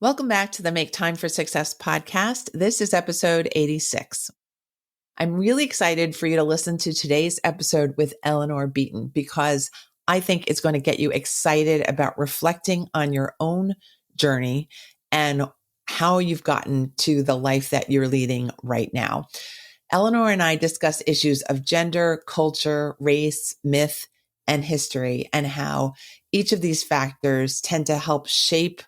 Welcome back to the Make Time for Success podcast. This is episode 86. I'm really excited for you to listen to today's episode with Eleanor Beaton because I think it's going to get you excited about reflecting on your own journey and how you've gotten to the life that you're leading right now. Eleanor and I discuss issues of gender, culture, race, myth, and history, and how each of these factors tend to help shape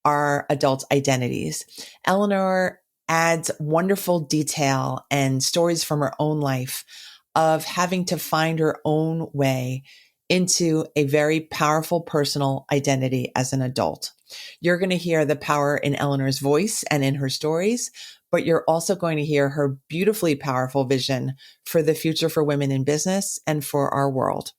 our adult identities. Eleanor adds wonderful detail and stories from her own life of having to find her own way into a very powerful personal identity as an adult. You're going to hear the power in Eleanor's voice and in her stories, but you're also going to hear her beautifully powerful vision for the future for women in business and for our world.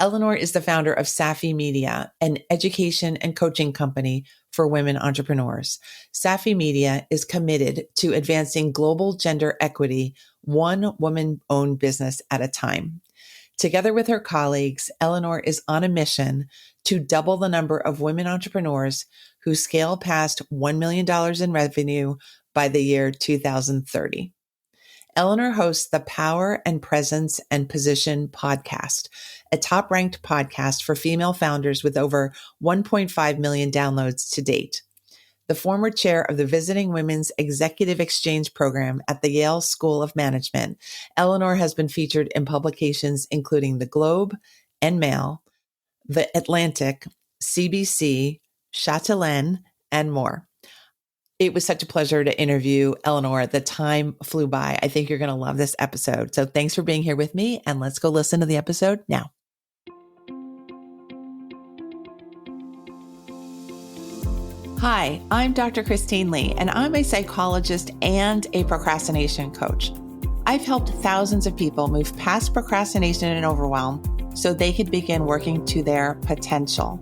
Eleanor is the founder of SafiMedia, an education and coaching company for women entrepreneurs. SafiMedia is committed to advancing global gender equity, one woman-owned business at a time. Together with her colleagues, Eleanor is on a mission to double the number of women entrepreneurs who scale past $1 million in revenue by the year 2030. Eleanor hosts the Power and Presence and Position podcast, a top-ranked podcast for female founders with over 1.5 million downloads to date. The former chair of the Visiting Women's Executive Exchange Program at the Yale School of Management, Eleanor has been featured in publications including The Globe and Mail, The Atlantic, CBC, Chatelaine, and more. It was such a pleasure to interview Eleanor. The time flew by. I think you're going to love this episode. So thanks for being here with me, and let's go listen to the episode now. Hi, I'm Dr. Christine Lee, and I'm a psychologist and a procrastination coach. I've helped thousands of people move past procrastination and overwhelm so they could begin working to their potential.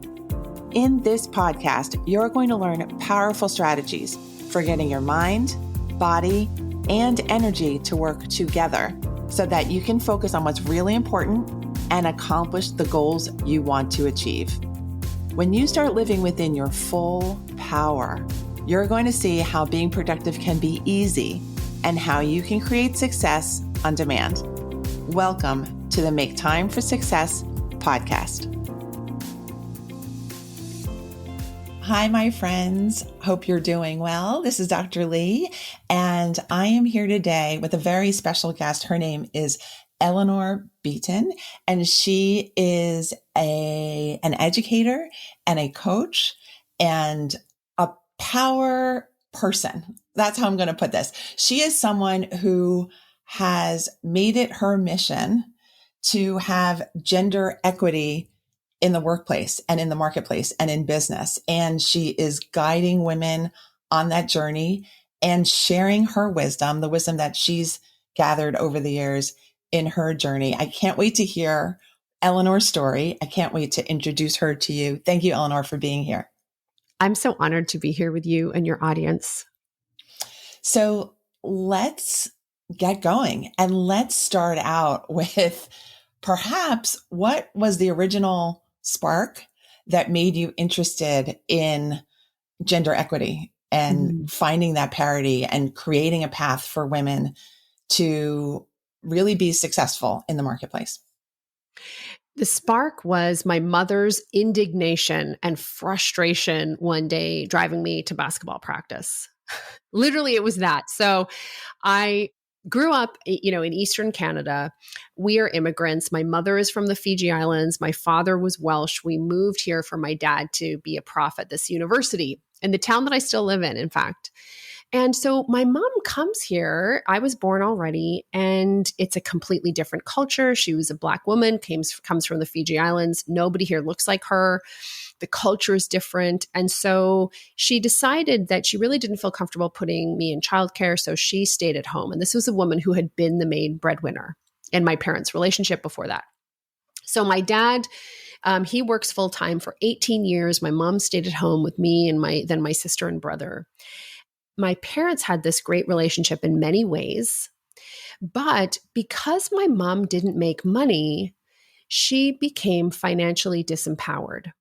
In this podcast, you're going to learn powerful strategies for getting your mind, body, and energy to work together so that you can focus on what's really important and accomplish the goals you want to achieve. When you start living within your full power, you're going to see how being productive can be easy and how you can create success on demand. Welcome to the Make Time for Success podcast. Hi, my friends. Hope you're doing well. This is Dr. Lee, and I am here today with a very special guest. Her name is Eleanor Beaton, and she is an educator and a coach and a power person. That's how I'm going to put this. She is someone who has made it her mission to have gender equity in the workplace and in the marketplace and in business. And she is guiding women on that journey and sharing her wisdom, the wisdom that she's gathered over the years in her journey. I can't wait to hear Eleanor's story. I can't wait to introduce her to you. Thank you, Eleanor, for being here. I'm so honored to be here with you and your audience. So let's get going, and let's start out with perhaps what was the original spark that made you interested in gender equity and finding that parity and creating a path for women to really be successful in the marketplace? The spark was my mother's indignation and frustration one day driving me to basketball practice. Literally, it was that. So I grew up, in Eastern Canada. We are immigrants. My mother is from the Fiji Islands. My father was Welsh. We moved here for my dad to be a prof at this university in the town that I still live in fact. And so my mom comes here. I was born already, and it's a completely different culture. She was a Black woman, comes from the Fiji Islands. Nobody here looks like her. The culture is different. And so she decided that she really didn't feel comfortable putting me in childcare. So she stayed at home. And this was a woman who had been the main breadwinner in my parents' relationship before that. So my dad, he works full time for 18 years. My mom stayed at home with me and my sister and brother. My parents had this great relationship in many ways. But because my mom didn't make money, she became financially disempowered.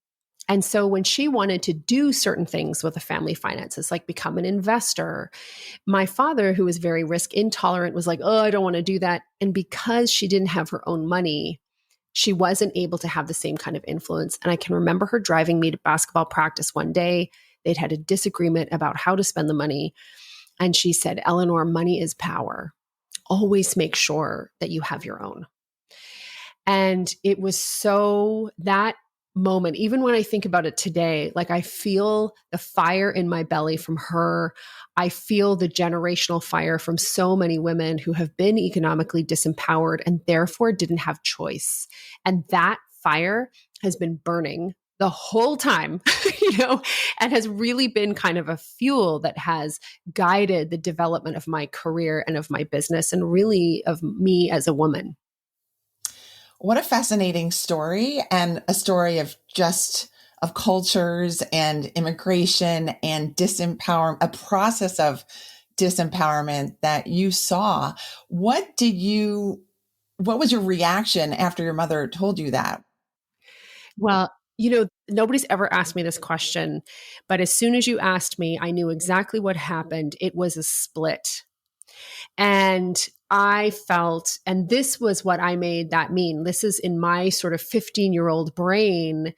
And so when she wanted to do certain things with the family finances, like become an investor, my father, who was very risk intolerant, was like, oh, I don't want to do that. And because she didn't have her own money, she wasn't able to have the same kind of influence. And I can remember her driving me to basketball practice one day. They'd had a disagreement about how to spend the money. And she said, Eleanor, money is power. Always make sure that you have your own. And it was so that moment, even when I think about it today, like I feel the fire in my belly from her. I feel the generational fire from so many women who have been economically disempowered and therefore didn't have choice. And that fire has been burning the whole time, and has really been kind of a fuel that has guided the development of my career and of my business and really of me as a woman. What a fascinating story, and a story of cultures and immigration and disempowerment, a process of disempowerment that you saw. What was your reaction after your mother told you that? Well, nobody's ever asked me this question, but as soon as you asked me, I knew exactly what happened. It was a split. And I felt, and this was what I made that mean. This is in my sort of 15-year-old brain.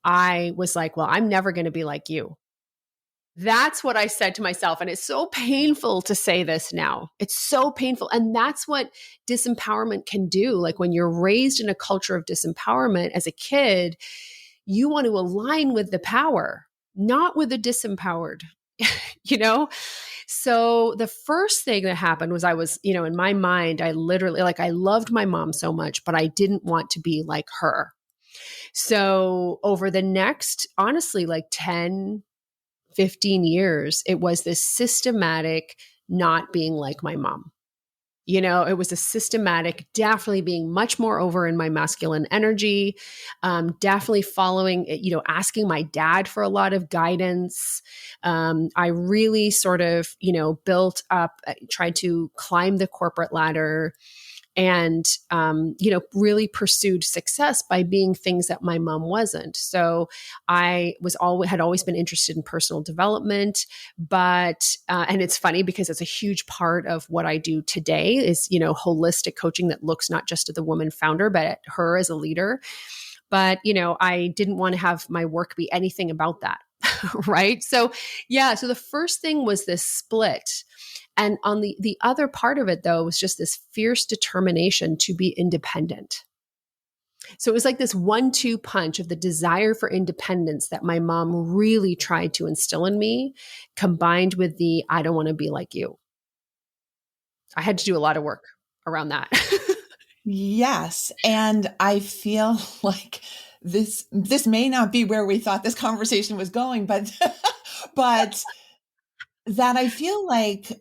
I was like, well, I'm never going to be like you. That's what I said to myself. And it's so painful to say this now. It's so painful. And that's what disempowerment can do. Like when you're raised in a culture of disempowerment as a kid, you want to align with the power, not with the disempowered, So the first thing that happened was I was, in my mind, I literally, I loved my mom so much, but I didn't want to be like her. So over the next, honestly, 10, 15 years, it was this systematic not being like my mom. It was a systematic, definitely being much more over in my masculine energy, definitely following, asking my dad for a lot of guidance. I really sort of, built up, tried to climb the corporate ladder and, really pursued success by being things that my mom wasn't. So I had always been interested in personal development, but, and it's funny because it's a huge part of what I do today is, holistic coaching that looks not just at the woman founder, but at her as a leader. But, I didn't want to have my work be anything about that. Right. So the first thing was this split. And on the other part of it, though, was just this fierce determination to be independent. So it was like this 1-2 punch of the desire for independence that my mom really tried to instill in me, combined with the, I don't want to be like you. I had to do a lot of work around that. Yes. And I feel like this may not be where we thought this conversation was going, but that I feel like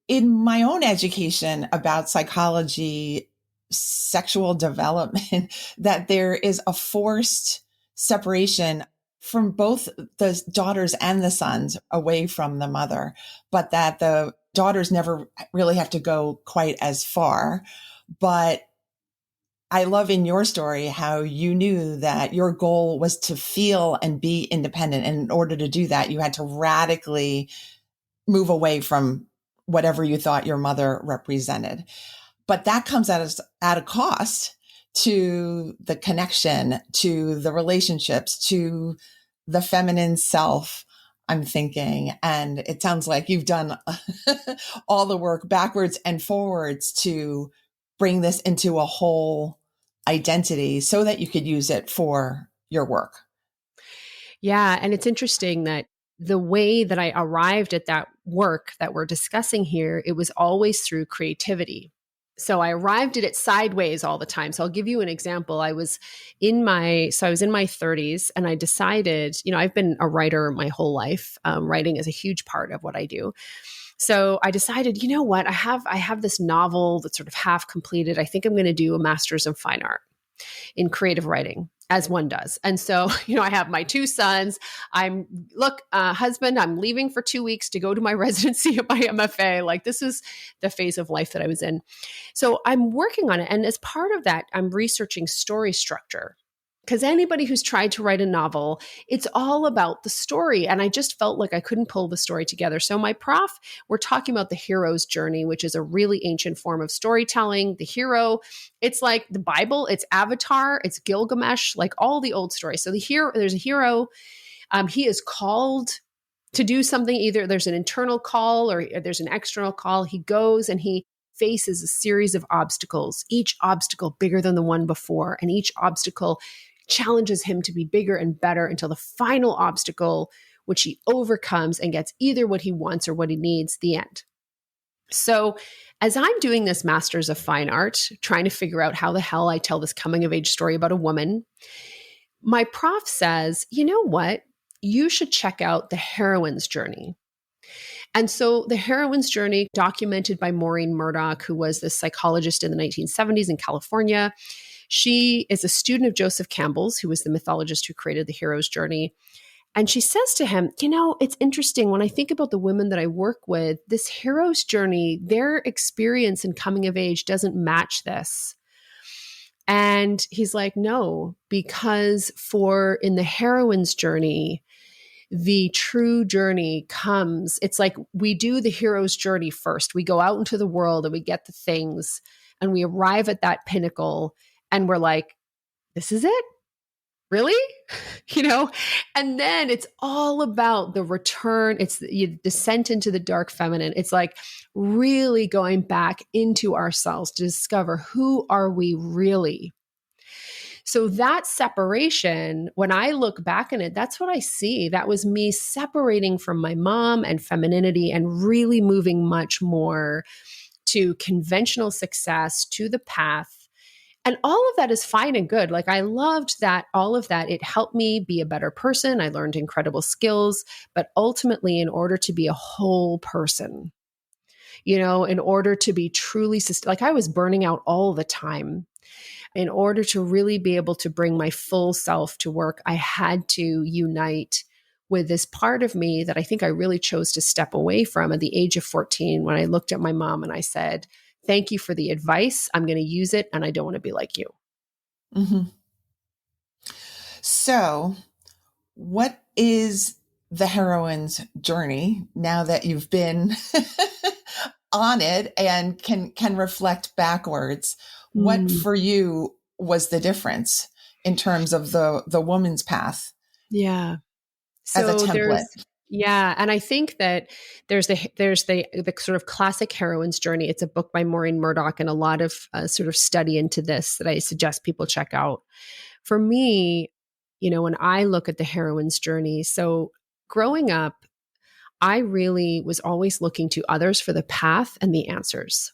in my own education about psychology, sexual development, that there is a forced separation from both the daughters and the sons away from the mother, but that the daughters never really have to go quite as far. But I love in your story how you knew that your goal was to feel and be independent. And in order to do that, you had to radically move away from whatever you thought your mother represented. But that comes at a cost to the connection, to the relationships, to the feminine self, I'm thinking. And it sounds like you've done all the work backwards and forwards to bring this into a whole identity so that you could use it for your work. Yeah. And it's interesting that the way that I arrived at that work that we're discussing here, it was always through creativity. So I arrived at it sideways all the time. So I'll give you an example. I was in my 30s and I decided, I've been a writer my whole life. Writing is a huge part of what I do. So I decided, you know what, I have this novel that's sort of half completed. I think I'm going to do a master's in fine art in creative writing, as one does. And so, I have my 2 sons. Husband, I'm leaving for 2 weeks to go to my residency at my MFA. Like this is the phase of life that I was in. So I'm working on it. And as part of that, I'm researching story structure. Because anybody who's tried to write a novel, it's all about the story. And I just felt like I couldn't pull the story together. So my prof, we're talking about the hero's journey, which is a really ancient form of storytelling. The hero, it's like the Bible, it's Avatar, it's Gilgamesh, like all the old stories. So there's a hero. He is called to do something. Either there's an internal call or there's an external call. He goes and he faces a series of obstacles, each obstacle bigger than the one before. And each obstacle challenges him to be bigger and better until the final obstacle, which he overcomes and gets either what he wants or what he needs, the end. So as I'm doing this Masters of Fine Art, trying to figure out how the hell I tell this coming of age story about a woman, my prof says, you know what? You should check out the heroine's journey. And so the heroine's journey, documented by Maureen Murdoch, who was this psychologist in the 1970s in California. She is a student of Joseph Campbell's, who was the mythologist who created the hero's journey. And she says to him, you know, it's interesting when I think about the women that I work with, this hero's journey, their experience in coming of age doesn't match this. And he's like, no, because in the heroine's journey, the true journey comes. It's like we do the hero's journey first. We go out into the world and we get the things and we arrive at that pinnacle and we're like, this is it? Really? You know? And then it's all about the return. It's the descent into the dark feminine. It's like really going back into ourselves to discover who are we really? So that separation, when I look back on it, that's what I see. That was me separating from my mom and femininity and really moving much more to conventional success, to the path. And all of that is fine and good. Like I loved that, all of that. It helped me be a better person. I learned incredible skills, but ultimately in order to be a whole person, you know, in order to be truly, like I was burning out all the time. In order to really be able to bring my full self to work, I had to unite with this part of me that I think I really chose to step away from at the age of 14 when I looked at my mom and I said, thank you for the advice. I'm going to use it and I don't want to be like you. Mm-hmm. So what is the heroine's journey now that you've been on it and can reflect backwards? What for you was the difference in terms of the woman's path? Yeah. So as a template. Yeah. And I think that there's the sort of classic heroine's journey. It's a book by Maureen Murdoch and a lot of sort of study into this that I suggest people check out. For me, you know, when I look at the heroine's journey, so growing up, I really was always looking to others for the path and the answers.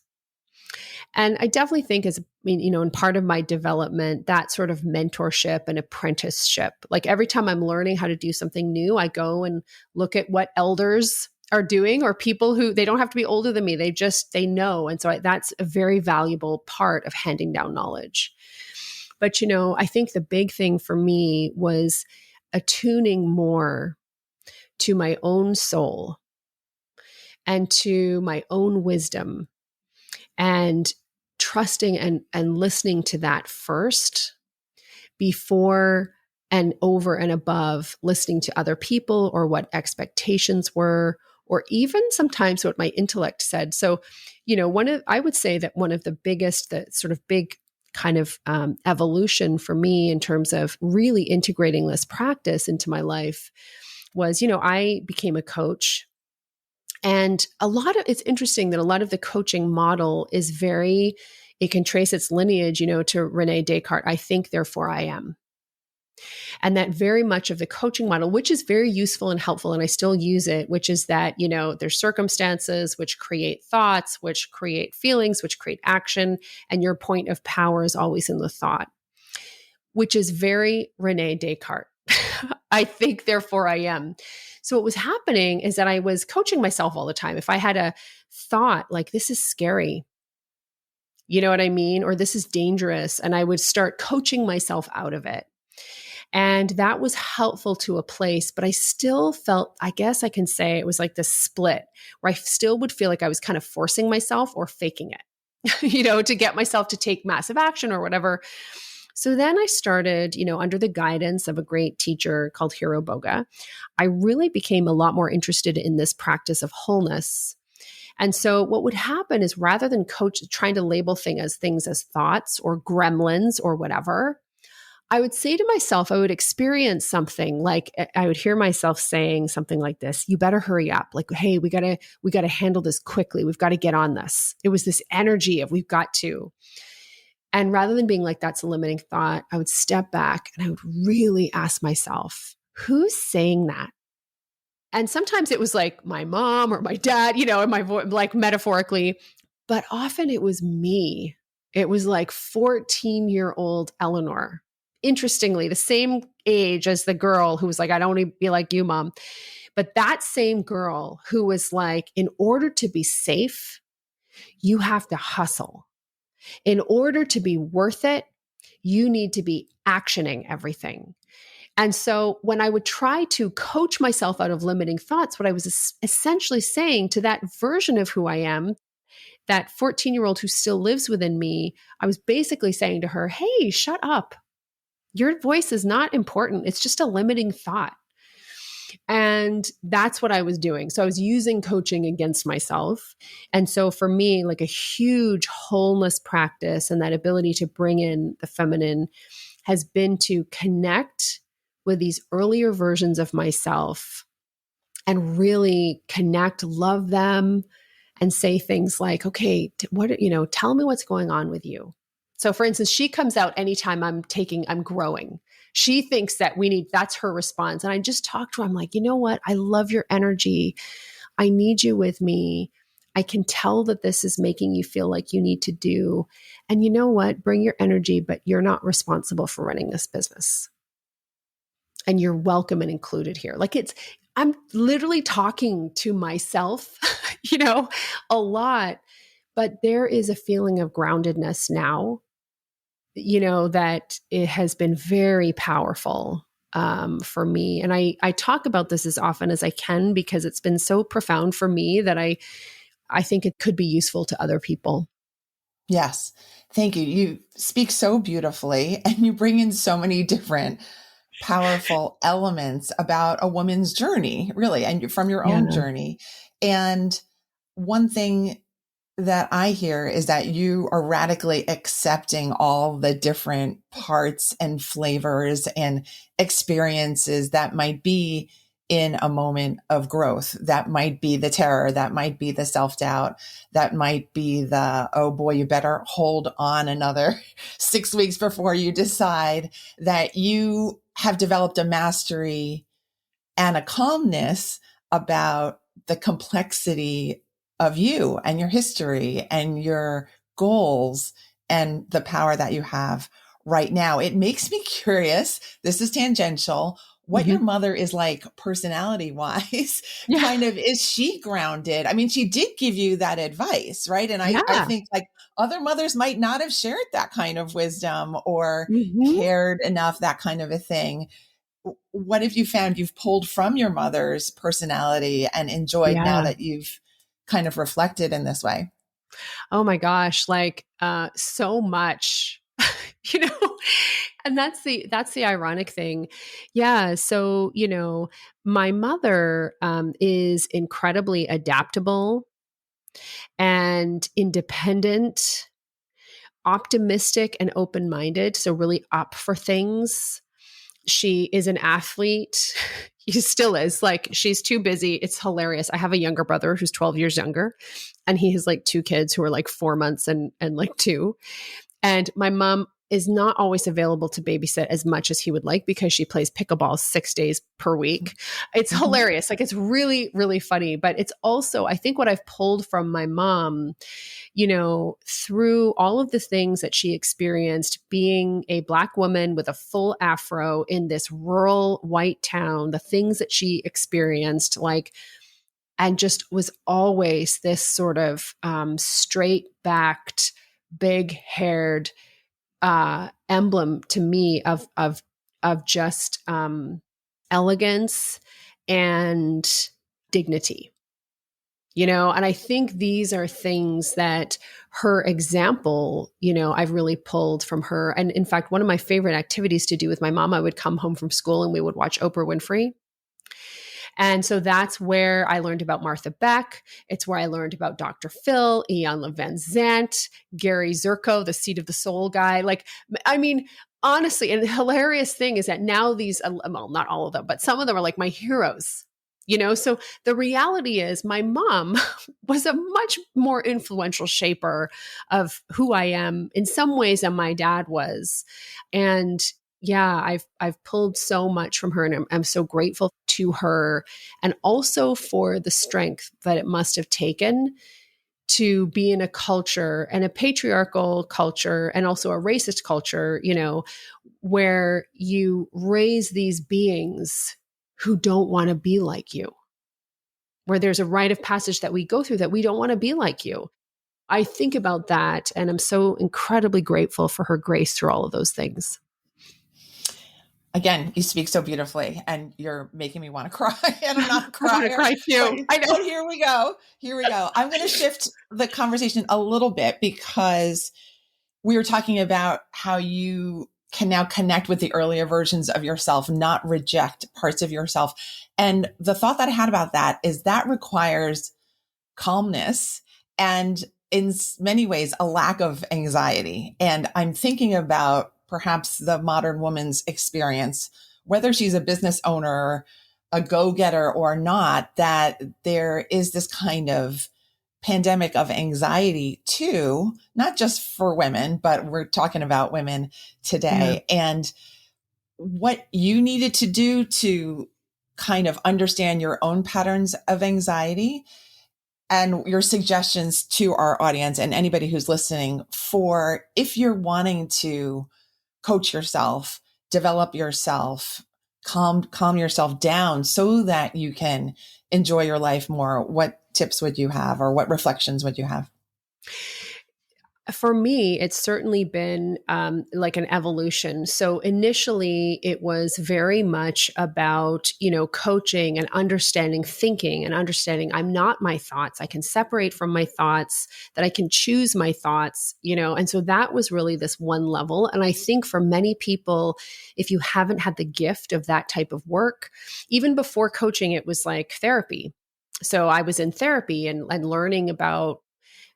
And I definitely think in part of my development, that sort of mentorship and apprenticeship, like every time I'm learning how to do something new, I go and look at what elders are doing or people who, they don't have to be older than me. They know. And so that's a very valuable part of handing down knowledge. But, you know, I think the big thing for me was attuning more to my own soul and to my own wisdom and trusting and listening to that first before and over and above listening to other people or what expectations were, or even sometimes what my intellect said. So, you know, I would say that one of the biggest, the sort of big kind of evolution for me in terms of really integrating this practice into my life was, you know, I became a coach. And it's interesting that a lot of the coaching model is it can trace its lineage, you know, to Rene Descartes. I think, therefore I am. And that very much of the coaching model, which is very useful and helpful, and I still use it, which is that, you know, there's circumstances which create thoughts, which create feelings, which create action, and your point of power is always in the thought, which is very Rene Descartes. I think, therefore I am. So what was happening is that I was coaching myself all the time. If I had a thought like, this is scary, you know what I mean? Or this is dangerous. And I would start coaching myself out of it. And that was helpful to a place, but I still felt, I guess I can say it was like this split where I still would feel like I was kind of forcing myself or faking it, you know, to get myself to take massive action or whatever. So then I started, under the guidance of a great teacher called Hiro Boga, I really became a lot more interested in this practice of wholeness. And so what would happen is rather than trying to label things as thoughts or gremlins or whatever, I would say to myself, I would experience something like I would hear myself saying something like this, you better hurry up. Like, hey, we gotta handle this quickly. We've got to get on this. It was this energy of we've got to. And rather than being like, that's a limiting thought, I would step back and I would really ask myself, who's saying that? And sometimes it was like my mom or my dad, in my voice, like metaphorically, but often it was me. It was like 14-year-old Eleanor. Interestingly, the same age as the girl who was like, I don't want to be like you, mom. But that same girl who was like, in order to be safe, you have to hustle. In order to be worth it, you need to be actioning everything. And so when I would try to coach myself out of limiting thoughts, what I was essentially saying to that version of who I am, that 14-year-old who still lives within me, I was basically saying to her, hey, shut up. Your voice is not important. It's just a limiting thought. And that's what I was doing. So I was using coaching against myself. And so for me, like a huge wholeness practice and that ability to bring in the feminine has been to connect with these earlier versions of myself and really connect, love them, and say things like, okay, tell me what's going on with you. So for instance, she comes out anytime I'm growing. She thinks that that's her response. And I just talk to her. I'm like, you know what? I love your energy. I need you with me. I can tell that this is making you feel like you need to do. And you know what? Bring your energy, but you're not responsible for running this business. And you're welcome and included here. Like I'm literally talking to myself, a lot, but there is a feeling of groundedness now, that it has been very powerful for me. And I talk about this as often as I can because it's been so profound for me that I think it could be useful to other people. Yes. Thank you. You speak so beautifully and you bring in so many different powerful elements about a woman's journey, really, and from your own journey. And one thing that I hear is that you are radically accepting all the different parts and flavors and experiences that might be in a moment of growth. That might be the terror. That might be the self-doubt. That might be the, oh boy, you better hold on another 6 weeks before you decide. That you have developed a mastery and a calmness about the complexity of you and your history and your goals and the power that you have right now. It makes me curious. This is tangential. What your mother is like personality wise, kind of, is she grounded? I mean, she did give you that advice, right? And I think like other mothers might not have shared that kind of wisdom or cared enough, that kind of a thing. What have you found you've pulled from your mother's personality and enjoyed now that you've kind of reflected in this way? Oh my gosh, like so much, and that's the ironic thing. Yeah. So, my mother is incredibly adaptable and independent, optimistic and open-minded. So really up for things. She is an athlete. He still is. Like, she's too busy. It's hilarious. I have a younger brother who's 12 years younger, and he has like 2 kids who are like 4 months and like 2. And my mom is not always available to babysit as much as he would like because she plays pickleball 6 days per week. It's hilarious. Like, it's really, really funny. But it's also, I think, what I've pulled from my mom, through all of the things that she experienced being a Black woman with a full afro in this rural white town, the things that she experienced, like, and just was always this sort of straight-backed, big-haired emblem to me of just elegance and dignity. And I think these are things that her example, I've really pulled from her. And in fact, one of my favorite activities to do with my mom, I would come home from school and we would watch Oprah Winfrey. And so that's where I learned about Martha Beck. It's where I learned about Dr. Phil, Ian Van Zandt, Gary Zirko, the Seat of the Soul guy. Honestly, and the hilarious thing is that now these, well, not all of them, but some of them are like my heroes. So the reality is my mom was a much more influential shaper of who I am in some ways than my dad was. And yeah, I've pulled so much from her, and I'm so grateful to her, and also for the strength that it must have taken to be in a culture, and a patriarchal culture and also a racist culture, where you raise these beings who don't want to be like you, where there's a rite of passage that we go through that we don't want to be like you. I think about that, and I'm so incredibly grateful for her grace through all of those things. Again, you speak so beautifully, and you're making me want to cry. And I'm not crying. I want to cry too. I know. But here we go. I'm going to shift the conversation a little bit, because we were talking about how you can now connect with the earlier versions of yourself, not reject parts of yourself. And the thought that I had about that is that requires calmness and, in many ways, a lack of anxiety. And I'm thinking about perhaps the modern woman's experience, whether she's a business owner, a go-getter or not, that there is this kind of pandemic of anxiety too, not just for women, but we're talking about women today. Yeah. And what you needed to do to kind of understand your own patterns of anxiety, and your suggestions to our audience and anybody who's listening, for if you're wanting to coach yourself, develop yourself, calm yourself down so that you can enjoy your life more. What tips would you have, or what reflections would you have? For me, it's certainly been like an evolution. So initially, it was very much about, coaching and understanding thinking and understanding I'm not my thoughts. I can separate from my thoughts, that I can choose my thoughts, and so that was really this one level. And I think for many people, if you haven't had the gift of that type of work, even before coaching, it was like therapy. So I was in therapy and learning about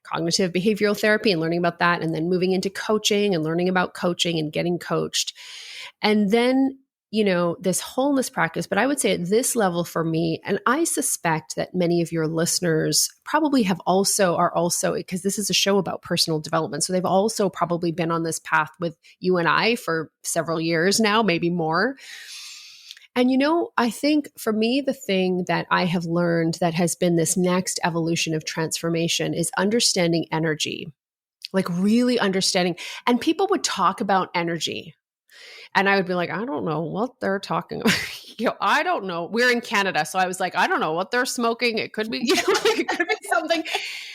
cognitive behavioral therapy and learning about that, and then moving into coaching and learning about coaching and getting coached. And then, this wholeness practice. But I would say at this level for me, and I suspect that many of your listeners probably are also, because this is a show about personal development. So they've also probably been on this path with you and I for several years now, maybe more. And, I think for me, the thing that I have learned that has been this next evolution of transformation is understanding energy, like really understanding. And people would talk about energy, and I would be like, I don't know what they're talking about. I don't know. We're in Canada. So I was like, I don't know what they're smoking. It could be, it could be something.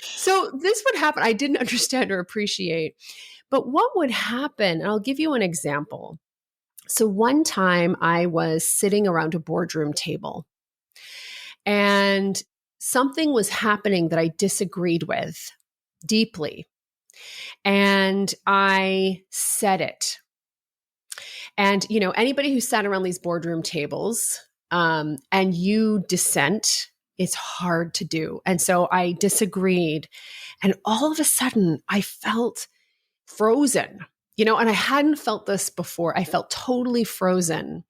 So this would happen. I didn't understand or appreciate. But what would happen, and I'll give you an example. So one time I was sitting around a boardroom table, and something was happening that I disagreed with deeply. And I said it. And, anybody who sat around these boardroom tables and you dissent, it's hard to do. And so I disagreed. And all of a sudden I felt frozen. And I hadn't felt this before. I felt totally frozen.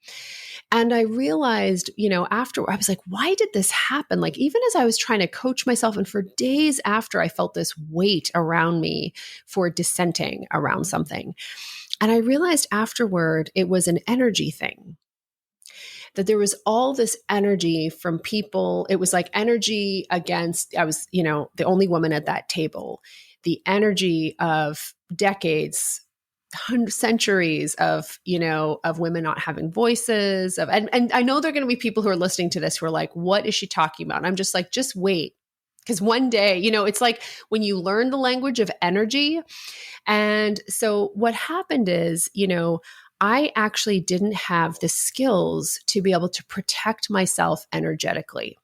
And I realized, after, I was like, why did this happen? Like, even as I was trying to coach myself, and for days after, I felt this weight around me for dissenting around something. And I realized afterward, it was an energy thing. That there was all this energy from people. It was like energy against, I was, the only woman at that table. The energy of decades, centuries of, of women not having voices, and I know there are going to be people who are listening to this who are like, what is she talking about? And I'm just like, just wait. Because one day, it's like when you learn the language of energy. And so what happened is, I actually didn't have the skills to be able to protect myself energetically.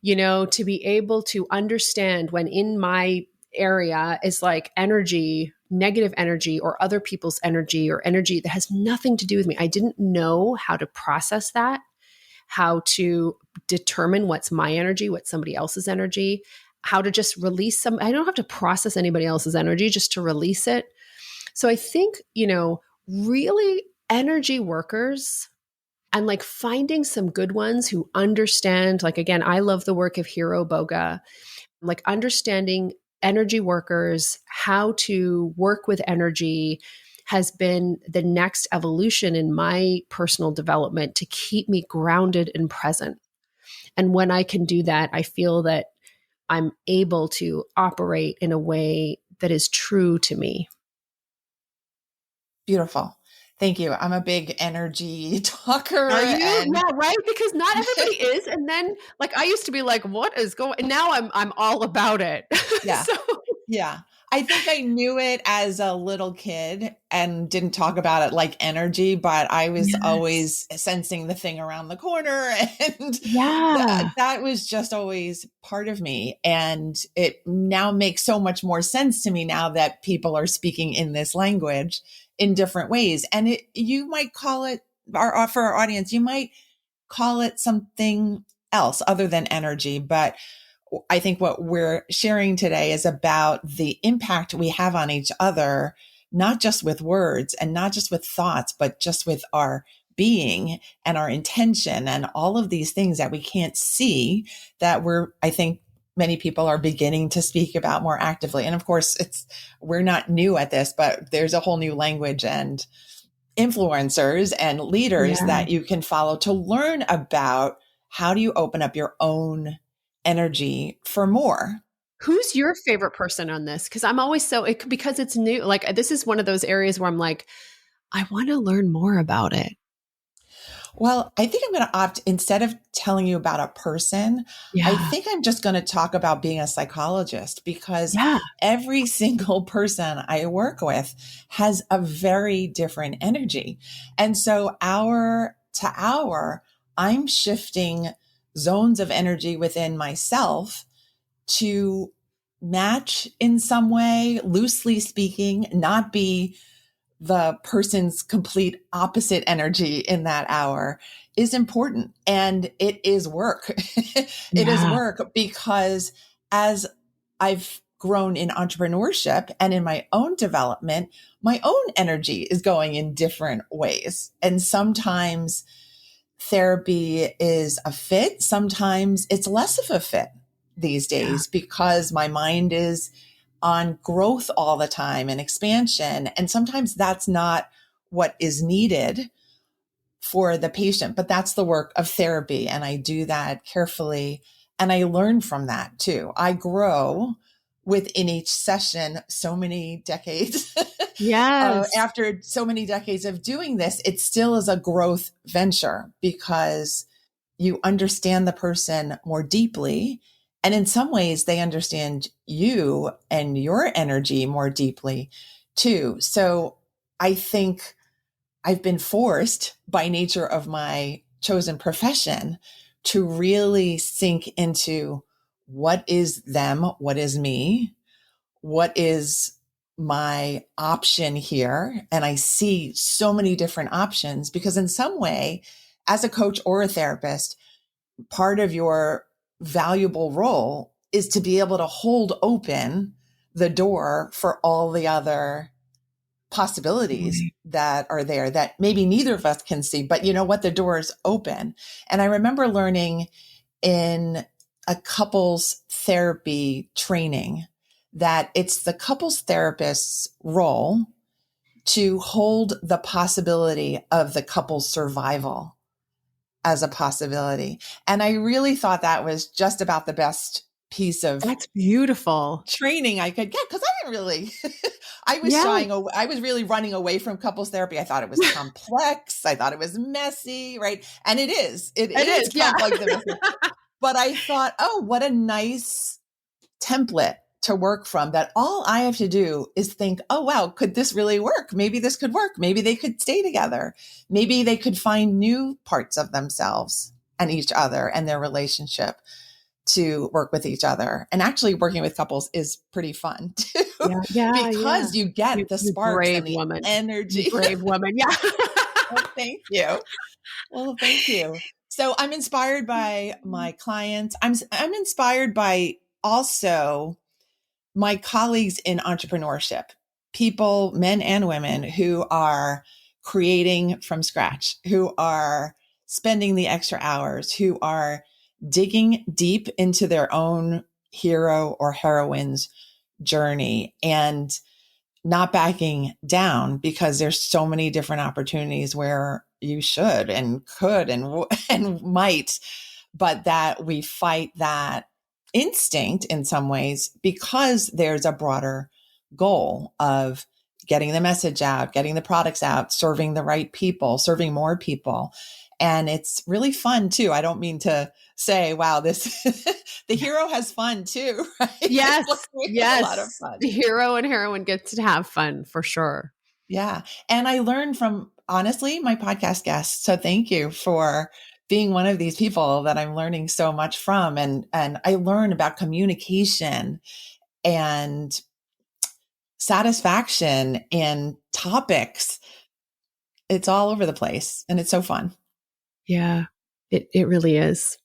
to be able to understand when in my area is like energy, negative energy, or other people's energy, or energy that has nothing to do with me. I didn't know how to process that, how to determine what's my energy, what's somebody else's energy, how to just release some. I don't have to process anybody else's energy, just to release it. So I think, really energy workers and like finding some good ones who understand, like, again, I love the work of Hiro Boga, like understanding energy workers, how to work with energy has been the next evolution in my personal development to keep me grounded and present. And when I can do that, I feel that I'm able to operate in a way that is true to me. Beautiful. Thank you. I'm a big energy talker. Are you? And Yeah, right. Because not everybody is. And then, like, I used to be like, "What is going?" And now I'm all about it. yeah, So yeah. I think I knew it as a little kid and didn't talk about it like energy, but I was yes, always sensing the thing around the corner. And yeah, that was just always part of me. And it now makes so much more sense to me now that people are speaking in this language in different ways. And you might call it, for our audience, you might call it something else other than energy. But I think what we're sharing today is about the impact we have on each other, not just with words and not just with thoughts, but just with our being and our intention and all of these things that we can't see that I think many people are beginning to speak about more actively. And of course, we're not new at this, but there's a whole new language and influencers and leaders yeah. that you can follow to learn about how do you open up your own energy for more. Who's your favorite person on this? Because I'm always because it's new. Like, this is one of those areas where I'm like, I want to learn more about it. Well, I think I'm going to opt, instead of telling you about a person, I Yeah, think I'm just going to talk about being a psychologist, because yeah. every single person I work with has a very different energy. And so hour to hour, I'm shifting zones of energy within myself to match in some way, loosely speaking, not be the person's complete opposite energy in that hour, is important. And it is work. It is Yeah. work because as I've grown in entrepreneurship and in my own development, my own energy is going in different ways. And sometimes therapy is a fit. Sometimes it's less of a fit these Yeah. days because my mind is on growth all the time and expansion. And sometimes that's not what is needed for the patient, but that's the work of therapy. And I do that carefully. And I learn from that too. I grow within each session so many decades. Yes. After so many decades of doing this, it still is a growth venture because you understand the person more deeply. And in some ways, they understand you and your energy more deeply too. So I think I've been forced by nature of my chosen profession to really sink into what is them, what is me, what is my option here. And I see so many different options because in some way, as a coach or a therapist, part of your valuable role is to be able to hold open the door for all the other possibilities Right. that are there that maybe neither of us can see, but you know what? The door is open. And I remember learning in a couples therapy training that it's the couples therapist's role to hold the possibility of the couple's survival as a possibility. And I really thought that was just about the best piece of That's beautiful. training I could get, because I didn't really, I was Yeah. shying away. I was really running away from couples therapy. I thought it was complex. I thought it was messy, right? And it is. It It is is. Yeah. complex and messy. But I thought, oh, what a nice template to work from, that all I have to do is think, oh, wow, could this really work? Maybe this could work. Maybe they could stay together. Maybe they could find new parts of themselves and each other and their relationship. to work with each other. And actually working with couples is pretty fun too, Yeah. because you get the You sparks brave and the woman. You energy. brave woman. Yeah. Well, thank you. Well, thank you. So I'm inspired by my clients. I'm inspired by also my colleagues in entrepreneurship, people, men and women, who are creating from scratch, who are spending the extra hours, who are digging deep into their own hero or heroine's journey and not backing down, because there's so many different opportunities where you should and could and might, but that we fight that instinct in some ways because there's a broader goal of getting the message out, getting the products out, serving the right people, serving more people. And it's really fun too. I don't mean to say, wow, this, the hero has fun too, right? Yes. We have a lot of fun. The hero and heroine gets to have fun for sure. Yeah. And I learned from, honestly, my podcast guests. So thank you for being one of these people that I'm learning so much from. And I learn about communication and satisfaction in topics. It's all over the place and it's so fun. Yeah, it really is.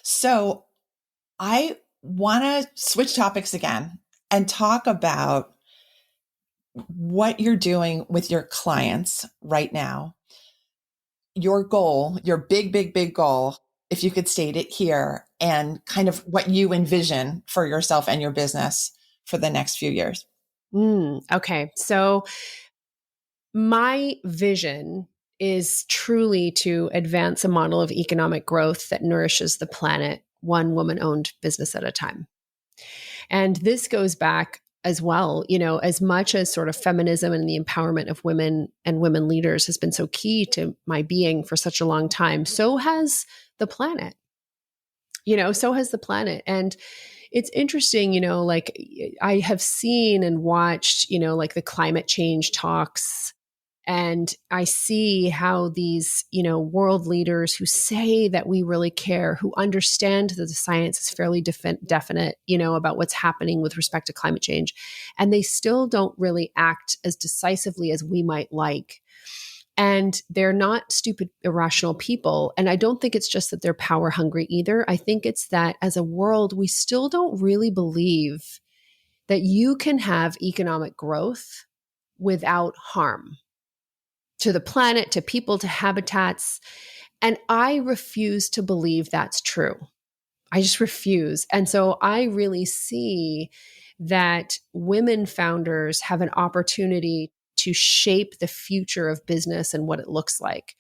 So I want to switch topics again and talk about what you're doing with your clients right now. Your goal, your big goal, if you could state it here, and kind of what you envision for yourself and your business for the next few years. Okay. So my vision is truly to advance a model of economic growth that nourishes the planet, one woman-owned business at a time. And this goes back as well, as much as sort of feminism and the empowerment of women and women leaders has been so key to my being for such a long time, so has the planet. So has the planet. And it's interesting, like I have seen and watched, like the climate change talks. And I see how these, world leaders who say that we really care, who understand that the science is fairly definite, about what's happening with respect to climate change, and they still don't really act as decisively as we might like. And they're not stupid, irrational people. And I don't think it's just that they're power hungry either. I think it's that as a world, we still don't really believe that you can have economic growth without harm to the planet, to people, to habitats. And I refuse to believe that's true. I just refuse. And so I really see that women founders have an opportunity to shape the future of business and what it looks like.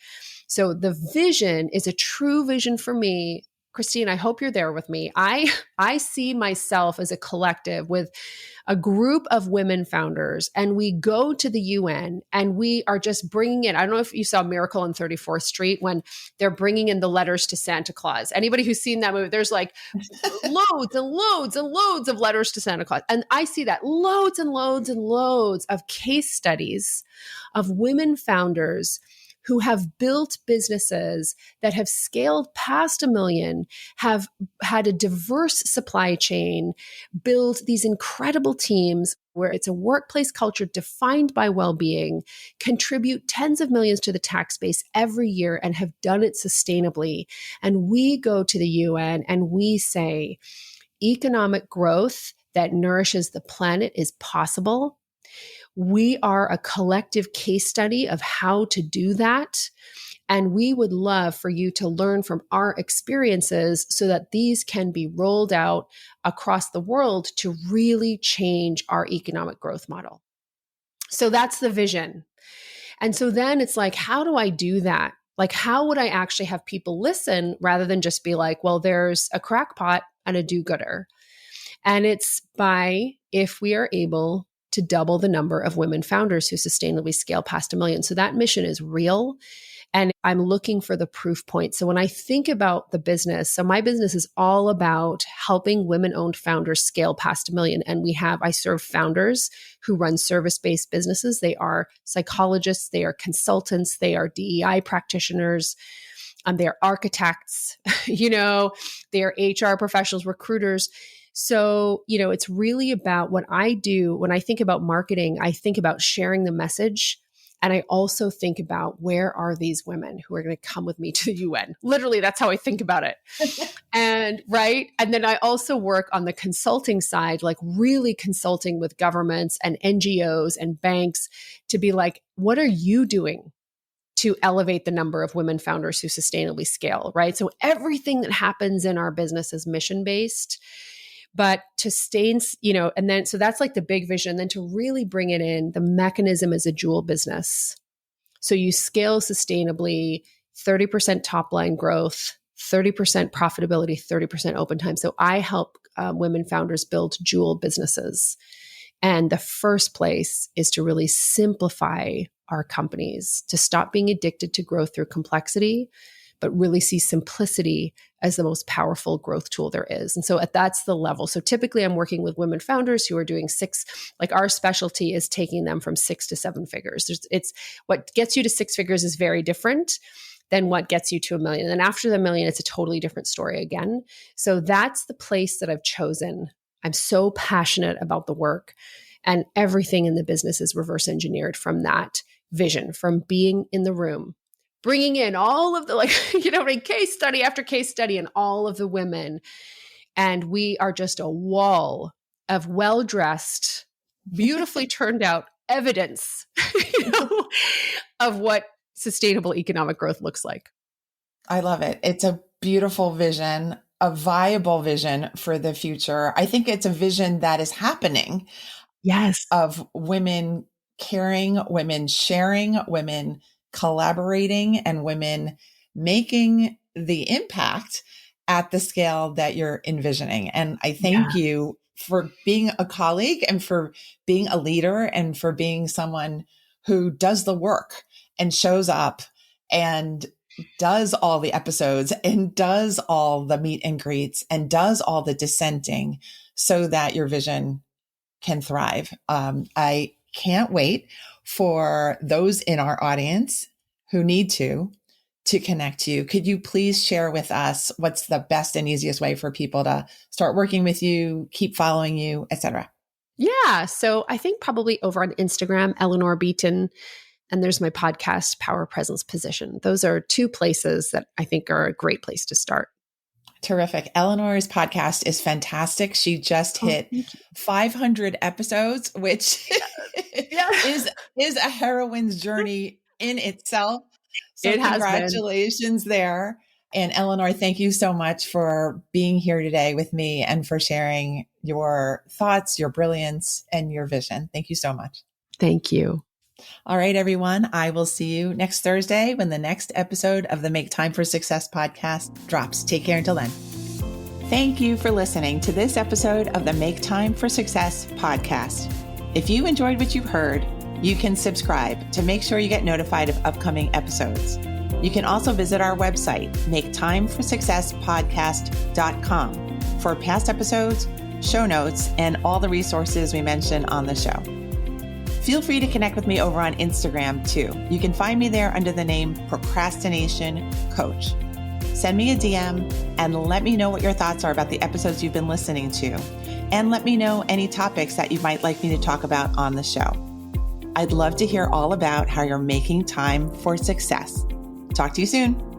So the vision is a true vision for me. Christine, I hope you're there with me. I see myself as a collective with a group of women founders, and we go to the UN and we are just bringing in, I don't know if you saw Miracle on 34th Street when they're bringing in the letters to Santa Claus. Anybody who's seen that movie, there's like loads and loads and loads of letters to Santa Claus. And I see that loads and loads and loads of case studies of women founders who have built businesses that have scaled past 1 million, have had a diverse supply chain, build these incredible teams where it's a workplace culture defined by well-being, contribute tens of millions to the tax base every year, and have done it sustainably. And we go to the UN and we say, economic growth that nourishes the planet is possible. We are a collective case study of how to do that. And we would love for you to learn from our experiences so that these can be rolled out across the world to really change our economic growth model. So that's the vision. And so then it's like, how do I do that? Like, how would I actually have people listen rather than just be like, well, there's a crackpot and a do-gooder. And it's by, if we are able to double the number of women founders who sustainably scale past 1 million. So that mission is real. And I'm looking for the proof point. So when I think about the business, so my business is all about helping women-owned founders scale past 1 million. And I serve founders who run service-based businesses. They are psychologists, they are consultants, they are DEI practitioners. They are architects, they're they're HR professionals, recruiters. So, it's really about what I do. When I think about marketing, I think about sharing the message. And I also think about, where are these women who are going to come with me to the UN? Literally, that's how I think about it. And then I also work on the consulting side, like really consulting with governments and NGOs and banks to be like, what are you doing to elevate the number of women founders who sustainably scale, right? So everything that happens in our business is mission-based. But to stay in, and then, so that's like the big vision. And then to really bring it in, the mechanism is a dual business. So you scale sustainably, 30% top line growth, 30% profitability, 30% open time. So I help women founders build dual businesses. And the first place is to really simplify our companies, to stop being addicted to growth through complexity, but really see simplicity as the most powerful growth tool there is. And so that's the level. So typically I'm working with women founders who are doing our specialty is taking them from 6 to 7 figures. It's what gets you to 6 figures is very different than what gets you to $1 million. And then after the $1 million, it's a totally different story again. So that's the place that I've chosen. I'm so passionate about the work, and everything in the business is reverse engineered from that vision, from being in the room, bringing in all of the case study after case study and all of the women. And we are just a wall of well-dressed, beautifully turned out evidence of what sustainable economic growth looks like. I love it. It's a beautiful vision, a viable vision for the future. I think it's a vision that is happening. Yes. Of women caring, women sharing, women collaborating, and women making the impact at the scale that you're envisioning. And I thank you for being a colleague, and for being a leader, and for being someone who does the work and shows up and does all the episodes and does all the meet and greets and does all the dissenting so that your vision can thrive. I can't wait for those in our audience who need to connect you. Could you please share with us what's the best and easiest way for people to start working with you, keep following you, etc.? Yeah. So I think probably over on Instagram, Eleanor Beaton, and there's my podcast, Power Presence Position. Those are 2 places that I think are a great place to start. Terrific. Eleanor's podcast is fantastic. She just hit 500 episodes, which is a heroine's journey in itself. So congratulations there. And Eleanor, thank you so much for being here today with me and for sharing your thoughts, your brilliance, and your vision. Thank you so much. Thank you. All right, everyone. I will see you next Thursday when the next episode of the Make Time for Success podcast drops. Take care until then. Thank you for listening to this episode of the Make Time for Success podcast. If you enjoyed what you've heard, you can subscribe to make sure you get notified of upcoming episodes. You can also visit our website, maketimeforsuccesspodcast.com, for past episodes, show notes, and all the resources we mention on the show. Feel free to connect with me over on Instagram too. You can find me there under the name Procrastination Coach. Send me a DM and let me know what your thoughts are about the episodes you've been listening to. And let me know any topics that you might like me to talk about on the show. I'd love to hear all about how you're making time for success. Talk to you soon.